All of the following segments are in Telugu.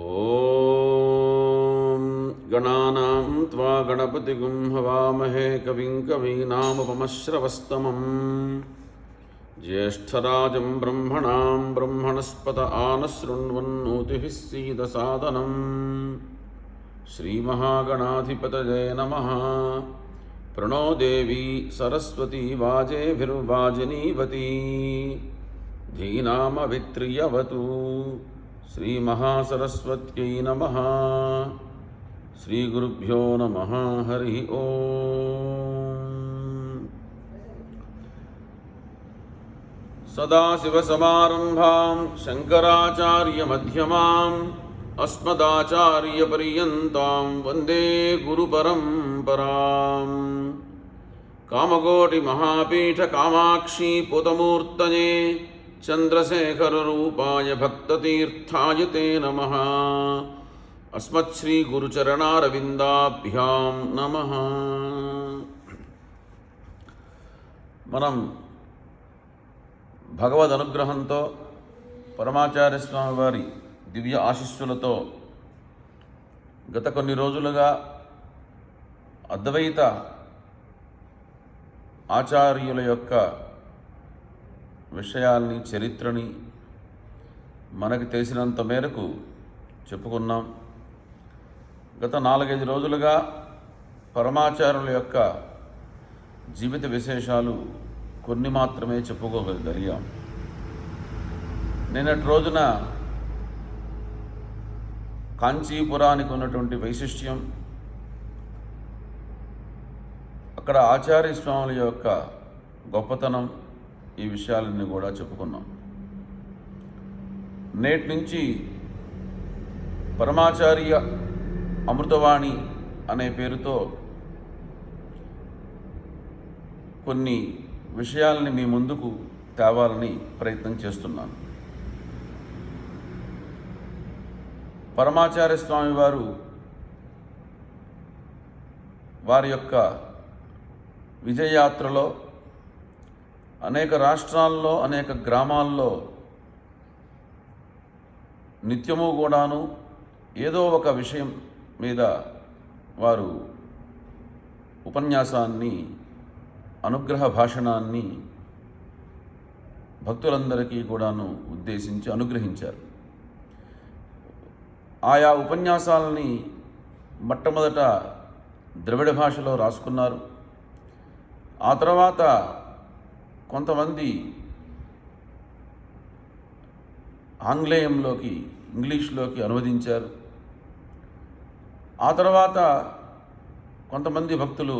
ఓం గణానాం త్వా గణపతిగుం హవామహే కవిం కవీనాముపమశ్రవస్తమం జ్యేష్ఠరాజం బ్రహ్మణాం బ్రహ్మణస్పత ఆనశృణ్వన్నోతిభిः సీదసాదనం శ్రీమహాగణాధిపతయే నమః. ప్రణో దేవీ సరస్వతీ వాజేభిర్వాజినీవతీ ధీనామవిత్రియవతు. శ్రీమహాసరస్వత్యై నమః. శ్రీగురుభ్యో నమః. హరి ఓం. సదాశివసమారంభాం శంకరాచార్యమధ్యమాం అస్మదాచార్యపర్యంతాం వందే గురుపరంపరాం. కామకోటిమహాపీఠ కామాక్షీ పుతమూర్తయే చంద్రశేఖరరూపాయ భక్తతీర్థాయ తే నమః. అస్మత్శ్రీగురుచరణారవిందాభ్యాం నమః. మనం భగవద్ అనుగ్రహంతో పరమాచార్య స్వామి వారి దివ్య ఆశీస్సులతో గత కొన్ని రోజులుగా అద్వైత ఆచార్యుల యొక్క విషయాల్ని, చరిత్రని మనకు తెలిసినంత మేరకు చెప్పుకున్నాం. గత 4-5 రోజులుగా పరమాచార్యుల యొక్క జీవిత విశేషాలు కొన్ని మాత్రమే చెప్పుకోగలిగాం. నిన్నటి రోజున కాంచీపురానికి ఉన్నటువంటి వైశిష్ట్యం, అక్కడ ఆచార్య స్వాముల యొక్క గొప్పతనం, ఈ విషయాలన్నీ కూడా చెప్పుకున్నాం. నేటి నుంచి పరమాచార్య అమృతవాణి అనే పేరుతో కొన్ని విషయాలని మీ ముందుకు తేవాలని ప్రయత్నం చేస్తున్నాను. పరమాచార్య స్వామి వారి యొక్క విజయయాత్రలో అనేక రాష్ట్రాల్లో, అనేక గ్రామాల్లో నిత్యము కూడాను ఏదో ఒక విషయం మీద వారు ఉపన్యాసాన్ని, అనుగ్రహ భాషణాన్ని భక్తులందరికీ కూడాను ఉద్దేశించి అనుగ్రహించారు. ఆయా ఉపన్యాసాలని మొట్టమొదట ద్రవిడ భాషలో రాసుకున్నారు. ఆ తర్వాత కొంతమంది ఆంగ్లేయంలోకి, ఇంగ్లీష్లోకి అనువదించారు. ఆ తర్వాత కొంతమంది భక్తులు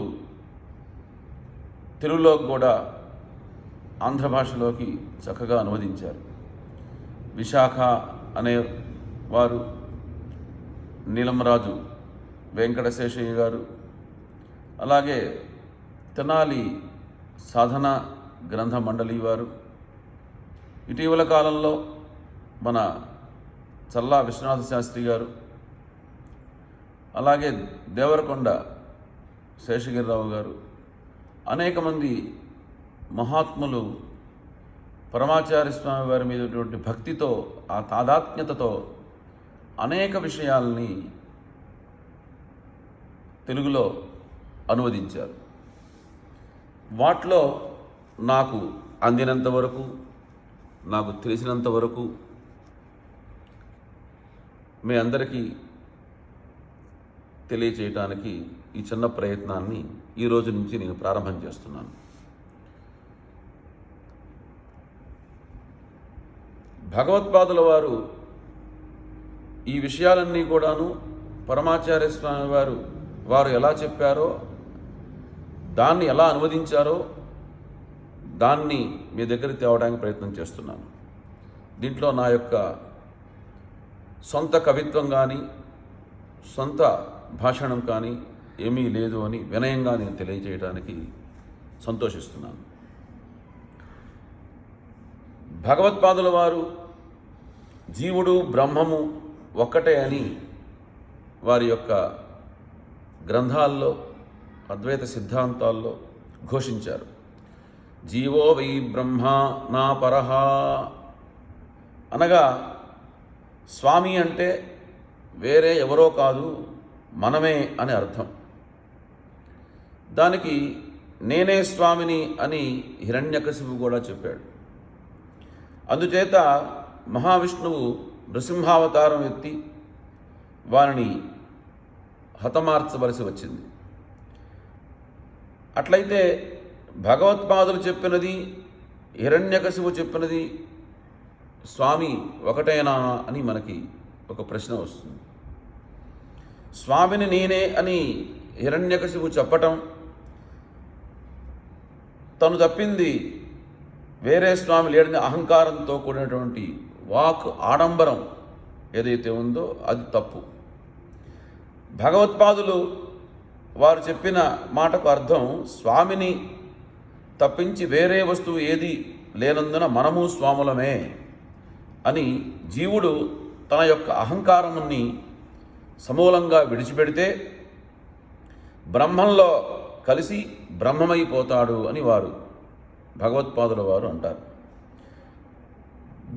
తెలుగులో కూడా ఆంధ్ర భాషలోకి చక్కగా అనువదించారు. విశాఖ అనే వారు, నీలంరాజు వెంకటశేషయ్య గారు, అలాగే తెనాలి సాధన గ్రంథ మండలి వారు, ఇటీవల కాలంలో మన చల్లా విశ్వనాథ శాస్త్రి గారు, అలాగే దేవరకొండ శేషగిరిరావు గారు, అనేక మంది మహాత్ములు పరమాచార్య స్వామి వారి మీద భక్తితో, ఆ తాదాత్మ్యతతో అనేక విషయాల్ని తెలుగులో అనువదించారు. వాటిలో నాకు అందినంత వరకు, నాకు తెలిసినంత వరకు మీ అందరికీ తెలియచేయటానికి ఈ చిన్న ప్రయత్నాన్ని ఈ రోజు నుంచి నేను ప్రారంభం చేస్తున్నాను. భగవత్పాదుల ఈ విషయాలన్నీ కూడాను పరమాచార్య స్వామి వారు ఎలా చెప్పారో, దాన్ని ఎలా అనువదించారో దాన్ని మీ దగ్గరికి తేవడానికి ప్రయత్నం చేస్తున్నాను. దీంట్లో నా యొక్క సొంత కవిత్వం కానీ, సొంత భాషణం కానీ ఏమీ లేదు అని వినయంగా నేను తెలియజేయడానికి సంతోషిస్తున్నాను. భగవత్పాదుల జీవుడు బ్రహ్మము ఒక్కటే అని వారి యొక్క గ్రంథాల్లో, అద్వైత సిద్ధాంతాల్లో ఘోషించారు. జీవో వై బ్రహ్మ నా పరహ అనగా స్వామి అంటే వేరే ఎవరో కాదు, మనమే అని అర్థం. దానికి నేనే స్వామిని అని హిరణ్యకశిపువు కూడా చెప్పాడు. అందుచేత మహావిష్ణువు నృసింహావతారం ఎత్తి వారిని హతమార్చవలసి వచ్చింది. అట్లయితే భగవత్పాదులు చెప్పినది, హిరణ్యకశిపువు చెప్పినది స్వామి ఒకటేనా అని మనకి ఒక ప్రశ్న వస్తుంది. స్వామిని నేనే అని హిరణ్యకశిపువు చెప్పటం, తను తప్పింది వేరే స్వామి లేడని అహంకారంతో కూడినటువంటి వాక్ ఆడంబరం ఏదైతే ఉందో అది తప్పు. భగవత్పాదులు వారు చెప్పిన మాటకు అర్థం స్వామిని తప్పించి వేరే వస్తువు ఏది లేనందున మనము స్వాములమే అని జీవుడు తన యొక్క అహంకారముని సమూలంగా విడిచిపెడితే బ్రహ్మంలో కలిసి బ్రహ్మమైపోతాడు అని వారు భగవత్పాదుల వారు అంటారు.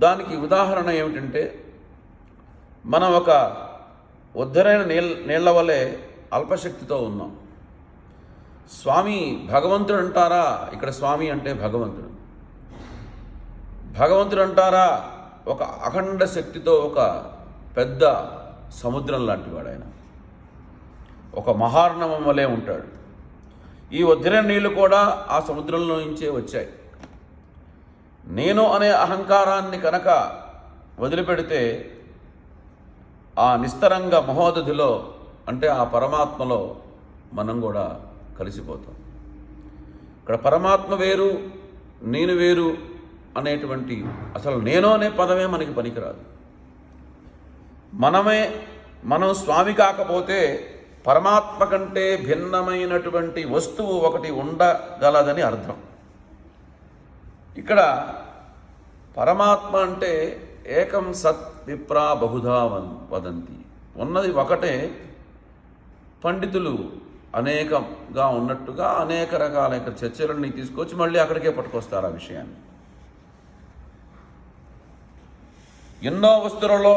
దానికి ఉదాహరణ ఏమిటంటే, మనం ఒక ఉద్ధరైన నీళ్ల వలె అల్పశక్తితో ఉన్నాం. స్వామి భగవంతుడు అంటారా? ఇక్కడ స్వామి అంటే భగవంతుడు. భగవంతుడు అంటారా? ఒక అఖండ శక్తితో ఒక పెద్ద సముద్రం లాంటివాడు ఆయన. ఒక మహార్ణవం వలె ఉంటాడు. ఈ ఉద్ధరైన నీళ్లు కూడా ఆ సముద్రంలో నుంచే వచ్చాయి. నేను అనే అహంకారాన్ని కనుక వదిలిపెడితే ఆ నిస్తరంగ మహోదధిలో అంటే ఆ పరమాత్మలో మనం కూడా కలిసిపోతాం. ఇక్కడ పరమాత్మ వేరు, నేను వేరు అనేటువంటి అసలు నేను అనే పదమే మనకి పనికిరాదు. మనం స్వామి కాకపోతే పరమాత్మ కంటే భిన్నమైనటువంటి వస్తువు ఒకటి ఉండగలదని అర్థం. ఇక్కడ పరమాత్మ అంటే ఏకం సత్ విప్రా బహుధా వదంతి, ఉన్నది ఒకటే, పండితులు అనేకంగా ఉన్నట్టుగా అనేక రకాల చర్చలన్నీ తీసుకొచ్చి మళ్ళీ అక్కడికే పట్టుకొస్తారు ఆ విషయాన్ని. ఎన్నో వస్తువులలో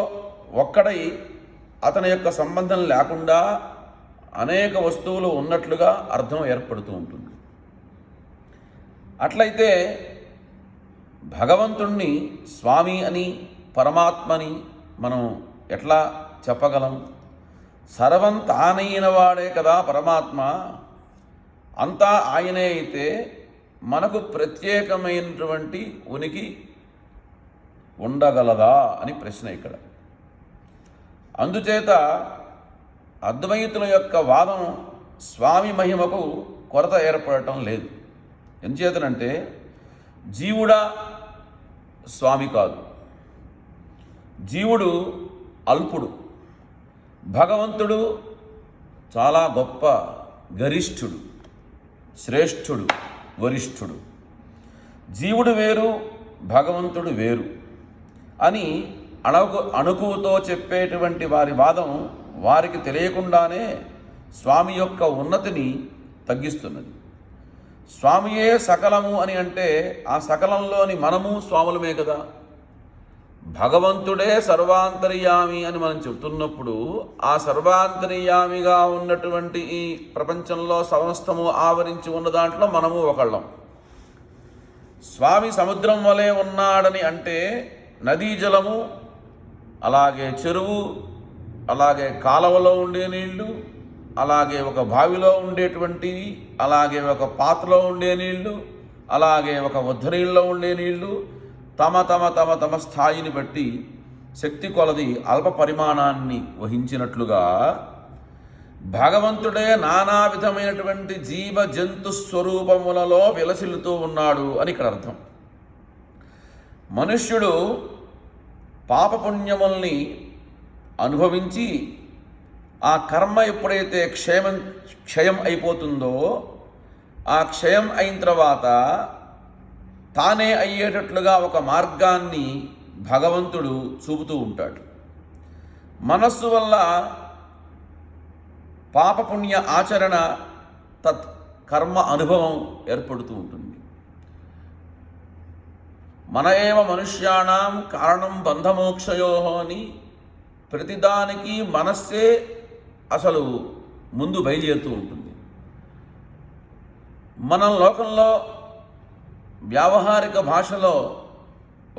ఒక్కడై అతని యొక్క సంబంధం లేకుండా అనేక వస్తువులు ఉన్నట్లుగా అర్థం ఏర్పడుతూ ఉంటుంది. అట్లయితే భగవంతుణ్ణి స్వామి అని పరమాత్మని మనం ఎట్లా చెప్పగలం? సర్వం తానైన వాడే కదా పరమాత్మ. అంతా ఆయనే అయితే మనకు ప్రత్యేకమైనటువంటి ఉనికి ఉండగలదా అని ప్రశ్న ఇక్కడ. అందుచేత అద్వైతుల యొక్క వాదం స్వామి మహిమకు కొరత ఏర్పడటం లేదు. ఎంచేతనంటే జీవుడా స్వామి కాదు, జీవుడు అల్పుడు, భగవంతుడు చాలా గొప్ప గరిష్ఠుడు, శ్రేష్ఠుడు, వరిష్ఠుడు. జీవుడు వేరు, భగవంతుడు వేరు అని అణుకువతో చెప్పేటువంటి వారి వాదం వారికి తెలియకుండానే స్వామి యొక్క ఉన్నతిని తగ్గిస్తున్నది. స్వామియే సకలము అని అంటే ఆ సకలంలోని మనము స్వాములమే కదా. భగవంతుడే సర్వాంతర్యామి అని మనం చెప్తున్నప్పుడు ఆ సర్వాంతర్యామిగా ఉన్నటువంటి ఈ ప్రపంచంలో సమస్తము ఆవరించి ఉన్న దాంట్లో మనము ఒకళ్ళం. స్వామి సముద్రం వలె ఉన్నాడని అంటే నదీ జలము, అలాగే చెరువు, అలాగే కాలవలో ఉండే నీళ్లు, అలాగే ఒక బావిలో ఉండేటువంటివి, అలాగే ఒక పాత్రలో ఉండే నీళ్లు, అలాగే ఒక ఉద్ధరీళ్ళలో ఉండే నీళ్లు తమ తమ తమ తమ స్థాయిని బట్టి శక్తి కొలది అల్ప పరిమాణాన్ని వహించినట్లుగా భగవంతుడే నానా విధమైనటువంటి జీవ జంతు స్వరూపములలో విలసిల్లుతూ ఉన్నాడు అని ఇక్కడ అర్థం. మనుష్యుడు పాపపుణ్యముల్ని అనుభవించి ఆ కర్మ ఎప్పుడైతే క్షయం అయిపోతుందో ఆ క్షయం అయిన తర్వాత తానే అయ్యేటట్లుగా ఒక మార్గాన్ని భగవంతుడు చూపుతూ ఉంటాడు. మనస్సు వల్ల పాపపుణ్య ఆచరణ తత్ కర్మ అనుభవం ఏర్పడుతూ ఉంటుంది. మన ఏవ మనుష్యాణం కారణం బంధమోక్షయో అని ప్రతిదానికి మనస్సే అసలు ముందు బయలుదేరుతూ ఉంటుంది. మనం లోకంలో వ్యావహారిక భాషలో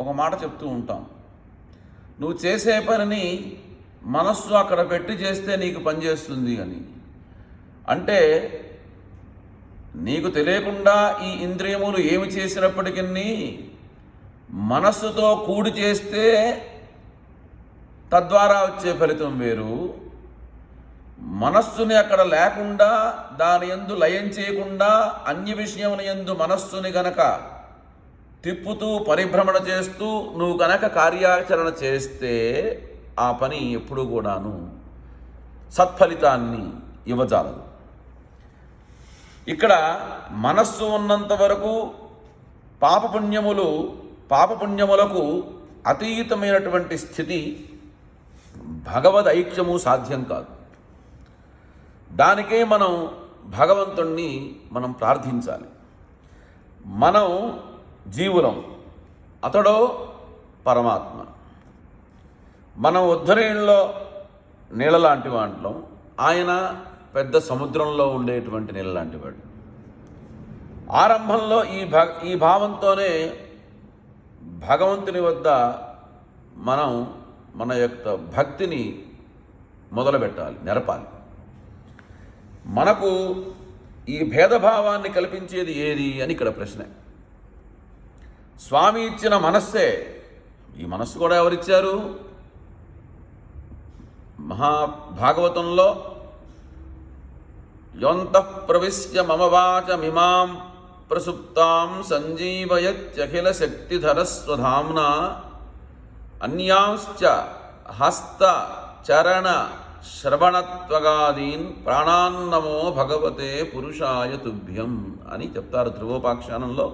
ఒక మాట చెప్తూ ఉంటాం, నువ్వు చేసే పనిని మనస్సు అక్కడ పెట్టి చేస్తే నీకు పనిచేస్తుంది అని. అంటే నీకు తెలియకుండా ఈ ఇంద్రియములు ఏమి చేసినప్పటికీ మనస్సుతో కూడి చేస్తే తద్వారా వచ్చే ఫలితం వేరు. మనస్సుని అక్కడ లేకుండా దాని యందు లయం చేయకుండా అన్య విషయమున యందు మనస్సుని గనక తిప్పుతూ పరిభ్రమణ చేస్తూ నువ్వు గనక కార్యాచరణ చేస్తే ఆ పని ఎప్పుడూ కూడాను సత్ఫలితాన్ని ఇవ్వజాలదు. ఇక్కడ మనస్సు ఉన్నంత వరకు పాపపుణ్యములకు అతీతమైనటువంటి స్థితి భగవద్ ఐక్యము సాధ్యం కాదు. దానికే మనం భగవంతుణ్ణి ప్రార్థించాలి. మనం జీవులం, అతడో పరమాత్మ. మనం ఉద్ధరణలో నీళ్ళ లాంటి వాటిలో, ఆయన పెద్ద సముద్రంలో ఉండేటువంటి నీళ్ళ లాంటి వాడు. ఆరంభంలో ఈ భావంతోనే భగవంతుని వద్ద మనం మన యొక్క భక్తిని మొదలుపెట్టాలి, నెరపాలి. మనకు ఈ భేదభావాన్ని కల్పించేది ఏది అని ఇక్కడ ప్రశ్న. స్వామి ఇచ్చిన మనస్సే. ఈ మనస్సు కూడా ఎవరిచ్చారు? మహాభాగవతంలో యోంతః ప్రవిశ్య మమ వాచమిమాం ప్రసుప్తాం సంజీవయత్యఖిల శక్తిధరస్వధామ్నా అన్యాంశ్చ హస్త చరణ శ్రవణత్వగాదీన్ ప్రాణాన్నమో భగవతే పురుషాయ తుభ్యం అని చెప్తారు ధ్రువోపాఖ్యానంలో.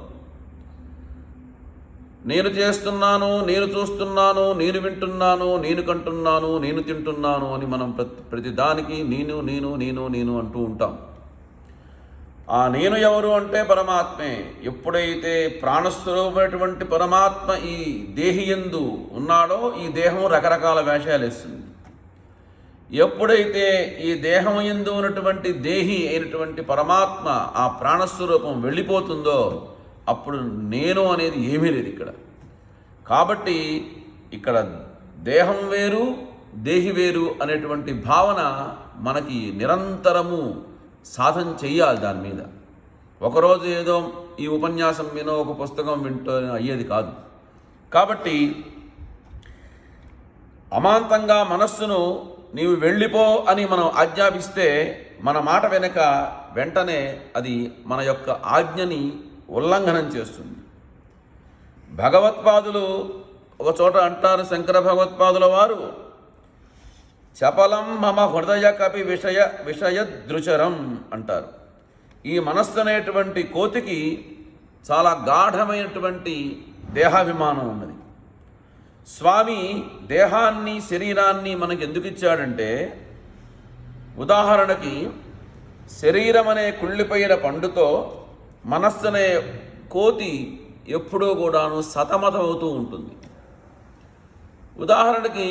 నేను చేస్తున్నాను, నేను చూస్తున్నాను, నేను వింటున్నాను, నేను కంటున్నాను, నేను తింటున్నాను అని మనం ప్రతిదానికి నేను నేను నేను నేను అంటూ ఉంటాం. ఆ నేను ఎవరు అంటే పరమాత్మే. ఎప్పుడైతే ప్రాణస్వరూపమైనటువంటి పరమాత్మ ఈ దేహి యందు ఉన్నాడో ఈ దేహం రకరకాల వేషాలు వేస్తుంది. ఎప్పుడైతే ఈ దేహం యందు ఉన్నటువంటి దేహి అయినటువంటి పరమాత్మ ఆ ప్రాణస్వరూపం వెళ్ళిపోతుందో అప్పుడు నేను అనేది ఏమీ లేదు ఇక్కడ. కాబట్టి ఇక్కడ దేహం వేరు, దేహి వేరు అనేటువంటి భావన మనకి నిరంతరము సాధన చెయ్యాలి. దాని మీద ఒకరోజు ఏదో ఈ ఉపన్యాసం వినో ఒక పుస్తకం వింటూ అయ్యేది కాదు. కాబట్టి అమాంతంగా మనస్సును నీవు వెళ్ళిపో అని మనం ఆజ్ఞాపిస్తే మన మాట వెనక వెంటనే అది మన యొక్క ఆజ్ఞని ఉల్లంఘనం చేస్తుంది. భగవత్పాదులు ఒక చోట అంటారు, శంకర భగవత్పాదుల వారు, చపలం మమ హృదయ కపి విషయదృచరం అంటారు. ఈ మనస్సు అనేటువంటి కోతికి చాలా గాఢమైనటువంటి దేహాభిమానం ఉన్నది. స్వామి దేహాన్ని శరీరాన్ని మనకి ఎందుకు ఇచ్చాడంటే, ఉదాహరణకి శరీరం అనే కుళ్ళిపోయిన పండుతో మనస్సు అనే కోతి ఎప్పుడూ కూడాను సతమతమవుతూ ఉంటుంది. ఉదాహరణకి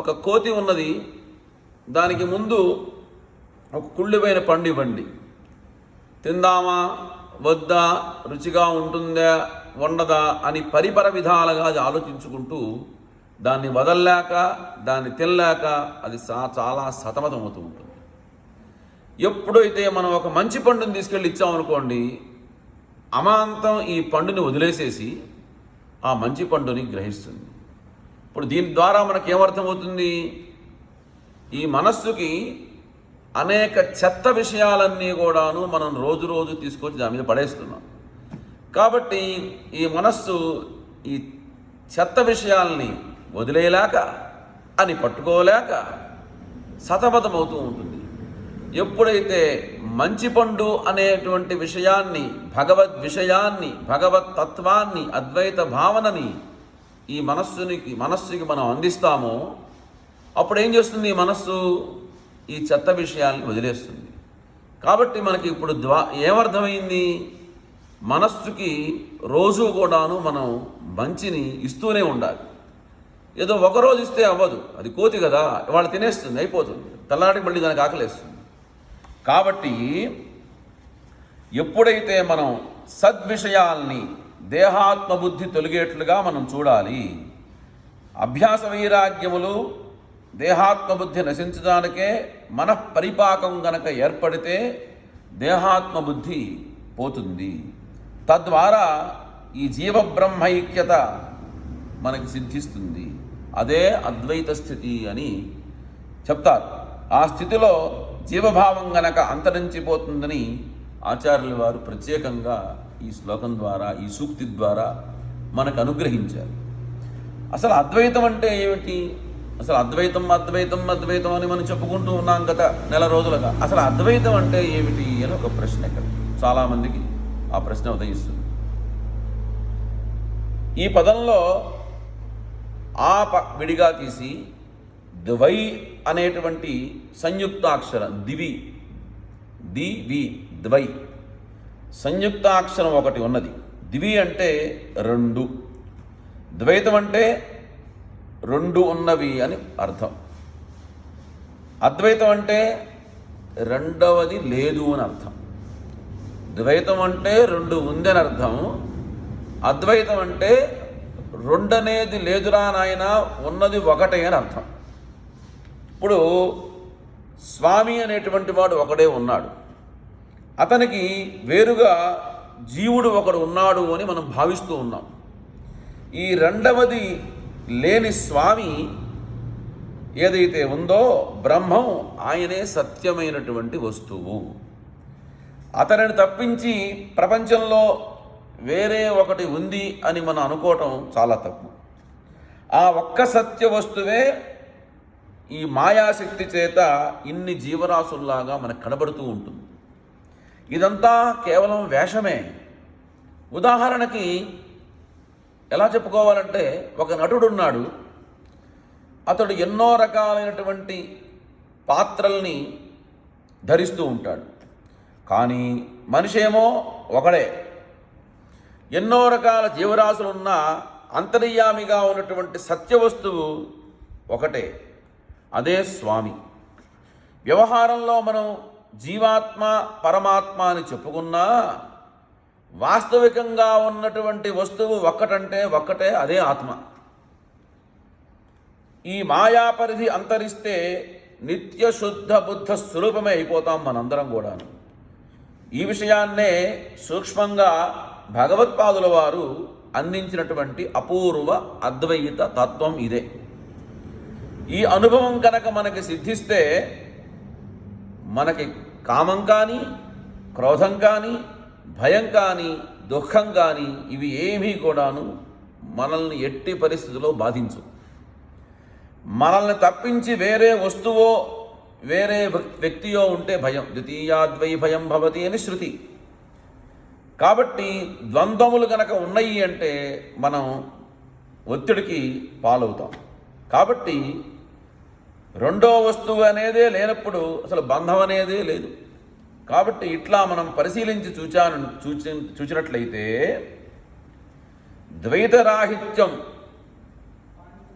ఒక కోతి ఉన్నది, దానికి ముందు ఒక కుళ్ళిపోయిన పండు ఇవ్వండి, తిందామా వద్దా, రుచిగా ఉంటుందా ఉండదా అని పరిపర విధాలుగా అది ఆలోచించుకుంటూ దాన్ని వదల్లేక దాన్ని తినలేక అది చాలా సతమతమవుతూ ఉంటుంది. ఎప్పుడైతే మనం ఒక మంచి పండుని తీసుకెళ్ళి ఇచ్చామనుకోండి, అమాంతం ఈ పండుని వదిలేసేసి ఆ మంచి పండుని గ్రహిస్తుంది. ఇప్పుడు దీని ద్వారా మనకి ఏమర్థమవుతుంది? ఈ మనస్సుకి అనేక చెత్త విషయాలన్నీ కూడాను మనం రోజు రోజు తీసుకొచ్చి దాని మీద పడేస్తున్నాం. కాబట్టి ఈ మనస్సు ఈ చెత్త విషయాల్ని వదిలేయలేక అని పట్టుకోలేక సతమతమవుతూ ఉంటుంది. ఎప్పుడైతే మంచి పండు అనేటువంటి విషయాన్ని, భగవద్ విషయాన్ని, భగవత్ తత్వాన్ని, అద్వైత భావనని ఈ మనస్సుకి మనం అందిస్తామో అప్పుడు ఏం చేస్తుంది? ఈ మనస్సు ఈ చెత్త విషయాల్ని వదిలేస్తుంది. కాబట్టి మనకి ఇప్పుడు ఏమర్థమైంది? మనస్సుకి రోజు కూడాను మనం మంచిని ఇస్తూనే ఉండాలి. ఏదో ఒకరోజు ఇస్తే అవ్వదు, అది కోతి కదా, వాళ్ళు తినేస్తుంది, అయిపోతుంది, తెల్లారికి మళ్ళీ దానికి ఆకలేస్తుంది. కాబట్టి ఎప్పుడైతే మనం సద్విషయాల్ని దేహాత్మబుద్ధి తొలగేట్లుగా మనం చూడాలి, అభ్యాస వైరాగ్యములు దేహాత్మబుద్ధి నశించడానికే మనఃపరిపాకం గనక ఏర్పడితే దేహాత్మబుద్ధి పోతుంది. తద్వారా ఈ జీవబ్రహ్మైక్యత మనకి సిద్ధిస్తుంది. అదే అద్వైత స్థితి అని చెప్తారు. ఆ స్థితిలో జీవభావం గనక అంతరించిపోతుందని ఆచార్యుల వారు ప్రత్యేకంగా ఈ శ్లోకం ద్వారా, ఈ సూక్తి ద్వారా మనకు అనుగ్రహించారు. అసలు అద్వైతం అంటే ఏమిటి? అసలు అద్వైతం అద్వైతం అద్వైతం అని మనం చెప్పుకుంటూ ఉన్నాం గత నెల రోజులుగా. అసలు అద్వైతం అంటే ఏమిటి అని ఒక ప్రశ్న ఇక్కడ చాలామందికి ఆ ప్రశ్న ఉదయిస్తుంది. ఈ పదంలో విడిగా తీసి ద్వై అనేటువంటి సంయుక్తాక్షరం దివి ద్వై సంయుక్తాక్షరం ఒకటి ఉన్నది. దివి అంటే రెండు, ద్వైతం అంటే రెండు ఉన్నవి అని అర్థం. అద్వైతం అంటే రెండవది లేదు అని అర్థం. ద్వైతం అంటే రెండు ఉంది అని అర్థం. అద్వైతం అంటే రెండనేది లేదురా నాయన, ఉన్నది ఒకటే అని అర్థం. ఇప్పుడు స్వామి అనేటువంటి వాడు ఒకడే ఉన్నాడు, అతనికి వేరుగా జీవుడు ఒకడు ఉన్నాడు అని మనం భావిస్తూ ఉన్నాం. ఈ రెండవది లేని స్వామి ఏదైతే ఉందో బ్రహ్మం, ఆయనే సత్యమైనటువంటి వస్తువు. అతనిని తప్పించి ప్రపంచంలో వేరే ఒకటి ఉంది అని మనం అనుకోవటం చాలా తప్పు. ఆ ఒక్క సత్య వస్తువే ఈ మాయాశక్తి చేత ఇన్ని జీవరాశుల్లాగా మనకు కనబడుతూ ఉంటుంది. ఇదంతా కేవలం వేషమే. ఉదాహరణకి ఎలా చెప్పుకోవాలంటే, ఒక నటుడు ఉన్నాడు, అతడు ఎన్నో రకాలైనటువంటి పాత్రల్ని ధరిస్తూ ఉంటాడు. కానీ మనిషి ఏమో ఒకడే. ఎన్నో రకాల జీవరాశులున్న అంతర్యామిగా ఉన్నటువంటి సత్యవస్తువు ఒకటే, అదే స్వామి. వ్యవహారంలో మనం జీవాత్మ పరమాత్మ అని చెప్పుకున్నా వాస్తవికంగా ఉన్నటువంటి వస్తువు ఒక్కటంటే ఒక్కటే, అదే ఆత్మ. ఈ మాయా పరిధి అంతరిస్తే నిత్య శుద్ధ బుద్ధ స్వరూపమే అయిపోతాం మనందరం కూడాను. ఈ విషయాన్నే సూక్ష్మంగా భగవత్పాదుల వారు అందించినటువంటి అపూర్వ అద్వైత తత్వం ఇదే. ఈ అనుభవం కనుక మనకి సిద్ధిస్తే మనకి కామం కానీ, క్రోధం కానీ, భయం కానీ, దుఃఖం కానీ ఇవి ఏమీ కూడాను మనల్ని ఎట్టి పరిస్థితుల్లో బాధించు. మనల్ని తప్పించి వేరే వస్తువో వేరే వ్యక్తియో ఉంటే భయం, ద్వితీయాద్వై భయం భవతి అని శృతి. కాబట్టి ద్వంద్వములు కనుక ఉన్నాయి అంటే మనం ఒత్తిడికి పాలవుతాం. కాబట్టి రెండో వస్తువు అనేదే లేనప్పుడు అసలు బంధం అనేదే లేదు. కాబట్టి ఇట్లా మనం పరిశీలించి చూచినట్లయితే ద్వైతరాహిత్యం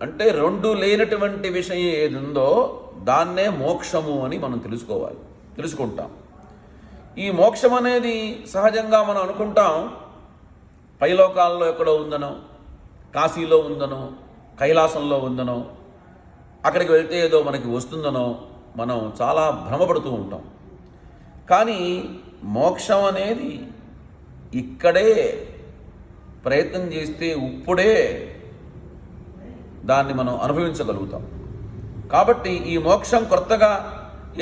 అంటే రెండు లేనటువంటి విషయం ఏది ఉందో దాన్నే మోక్షము అని మనం తెలుసుకుంటాం. ఈ మోక్షం అనేది సహజంగా మనం అనుకుంటాం పైలోకాల్లో ఎక్కడో ఉందనో, కాశీలో ఉందనో, కైలాసంలో ఉందనో, అక్కడికి వెళ్తే ఏదో మనకి వస్తుందనో మనం చాలా భ్రమపడుతూ ఉంటాం. కానీ మోక్షం అనేది ఇక్కడే ప్రయత్నం చేస్తే ఇప్పుడే దాన్ని మనం అనుభవించగలుగుతాం. కాబట్టి ఈ మోక్షం కొత్తగా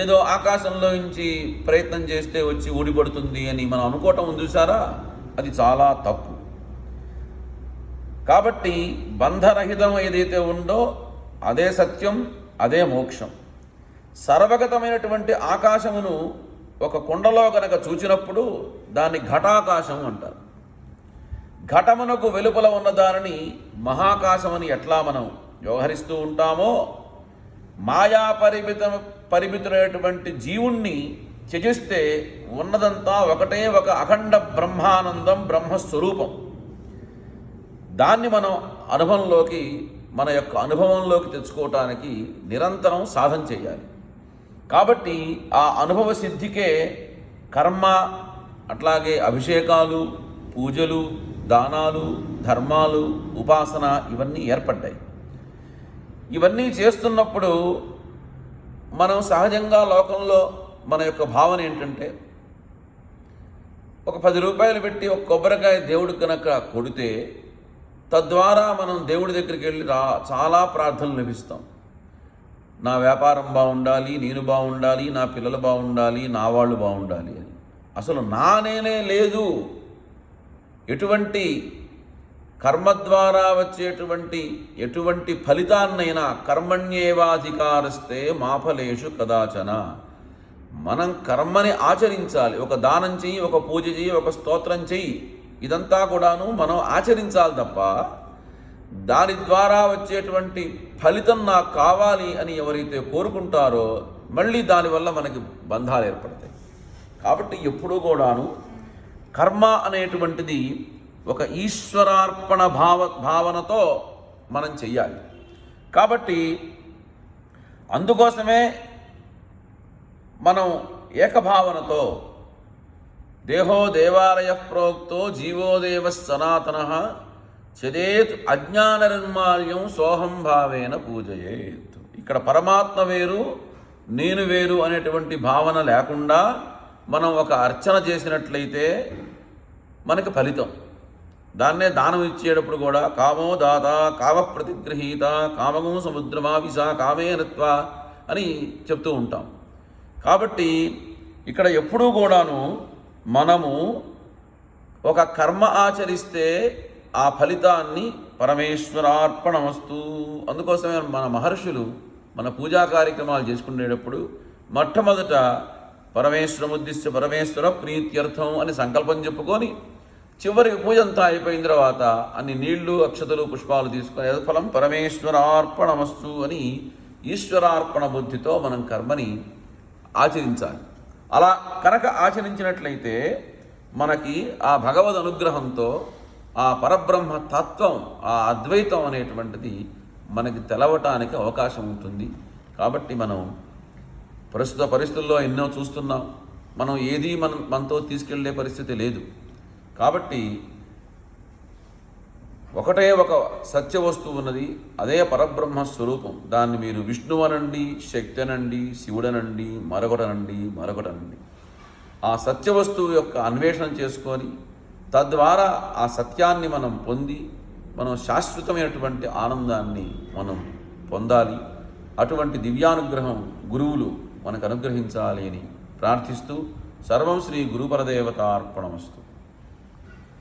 ఏదో ఆకాశంలో నుంచి ప్రయత్నం చేస్తే వచ్చి ఊడిపడుతుంది అని మనం అనుకోవటం ఉంది చూసారా, అది చాలా తప్పు. కాబట్టి బంధరహితం ఏదైతే ఉందో అదే సత్యం, అదే మోక్షం. సర్వగతమైనటువంటి ఆకాశమును ఒక కుండలో కనుక చూచినప్పుడు దాన్ని ఘటాకాశం అంటారు. ఘటమునకు వెలుపల ఉన్న దానిని మహాకాశమని ఎట్లా మనం వ్యవహరిస్తూ ఉంటామో, మాయా పరిమితులైనటువంటి జీవుణ్ణి త్యజిస్తే ఉన్నదంతా ఒకటే ఒక అఖండ బ్రహ్మానందం, బ్రహ్మస్వరూపం. దాన్ని మనం అనుభవంలోకి మన యొక్క అనుభవంలోకి తెచ్చుకోవటానికి నిరంతరం సాధన చేయాలి. కాబట్టి ఆ అనుభవ సిద్ధికే కర్మ, అట్లాగే అభిషేకాలు, పూజలు, దానాలు, ధర్మాలు, ఉపాసన ఇవన్నీ ఏర్పడ్డాయి. ఇవన్నీ చేస్తున్నప్పుడు మనం సహజంగా లోకంలో మన యొక్క భావన ఏంటంటే, ఒక 10 రూపాయలు పెట్టి ఒక కొబ్బరికాయ దేవుడికి కనుక కొడితే తద్వారా మనం దేవుడి దగ్గరికి వెళ్ళి చాలా ప్రార్థనలు లభిస్తాం. నా వ్యాపారం బాగుండాలి, నేను బాగుండాలి, నా పిల్లలు బాగుండాలి, నా వాళ్ళు బాగుండాలి అని. అసలు నేనే లేదు. ఎటువంటి కర్మ ద్వారా వచ్చేటువంటి ఎటువంటి ఫలితాన్నైనా కర్మణ్యేవాధికారస్తే మా ఫలేషు కదాచన. మనం కర్మని ఆచరించాలి. ఒక దానం చెయ్యి, ఒక పూజ చెయ్యి, ఒక స్తోత్రం చెయ్యి, ఇదంతా కూడాను మనం ఆచరించాలి తప్ప దాని ద్వారా వచ్చేటువంటి ఫలితం నాకు కావాలి అని ఎవరైతే కోరుకుంటారో మళ్ళీ దానివల్ల మనకి బంధాలు ఏర్పడతాయి. కాబట్టి ఎప్పుడూ కూడాను కర్మ అనేటువంటిది ఒక ఈశ్వరార్పణ భావనతో మనం చెయ్యాలి. కాబట్టి అందుకోసమే మనం ఏకభావనతో దేహో దేవాలయ ప్రోక్తో జీవోదేవ సనాతన చదేత్ అజ్ఞాన నిర్మాల్యం సోహం భావేన పూజయేత్. ఇక్కడ పరమాత్మ వేరు, నేను వేరు అనేటువంటి భావన లేకుండా మనం ఒక అర్చన చేసినట్లయితే మనకి ఫలితం. దాన్నే దానం ఇచ్చేటప్పుడు కూడా కామో దాత కామ ప్రతిగృహీత కామగం సముద్రమావిసా కామేనత్వ అని చెప్తూ ఉంటాం. కాబట్టి ఇక్కడ ఎప్పుడూ కూడాను మనము ఒక కర్మ ఆచరిస్తే ఆ ఫలితాన్ని పరమేశ్వరార్పణమస్తు. అందుకోసమే మన మహర్షులు మన పూజా కార్యక్రమాలు చేసుకునేటప్పుడు మొట్టమొదట పరమేశ్వరముద్దిశ్య పరమేశ్వర ప్రీత్యర్థం అని సంకల్పం చెప్పుకొని చివరికి పూజ అంతా అయిపోయిన తర్వాత అన్ని నీళ్లు, అక్షతలు, పుష్పాలు తీసుకొని యత్ఫలం పరమేశ్వరార్పణమస్తు అని ఈశ్వరార్పణ బుద్ధితో మనం కర్మని ఆచరించాలి. అలా కనుక ఆచరించినట్లయితే మనకి ఆ భగవద్ అనుగ్రహంతో ఆ పరబ్రహ్మ తత్వం, ఆ అద్వైతం అనేటువంటిది మనకి తెలవటానికి అవకాశం ఉంటుంది. కాబట్టి మనం ప్రస్తుత పరిస్థితుల్లో ఎన్నో చూస్తున్నాం. మనం ఏది మనతో తీసుకెళ్లే పరిస్థితి లేదు. కాబట్టి ఒకటే ఒక సత్య వస్తువు ఉన్నది, అదే పరబ్రహ్మ స్వరూపం. దాన్ని మీరు విష్ణువు అనండి, శక్తి అనండి, శివుడనండి, మరొకటనండి. ఆ సత్య వస్తువు యొక్క అన్వేషణ చేసుకొని తద్వారా ఆ సత్యాన్ని మనం పొంది మనం శాశ్వతమైనటువంటి ఆనందాన్ని మనం పొందాలి. అటువంటి దివ్యానుగ్రహం గురువులు మనకు అనుగ్రహించాలి అని ప్రార్థిస్తూ సర్వం శ్రీ గురుపరదేవతార్పణమస్తు.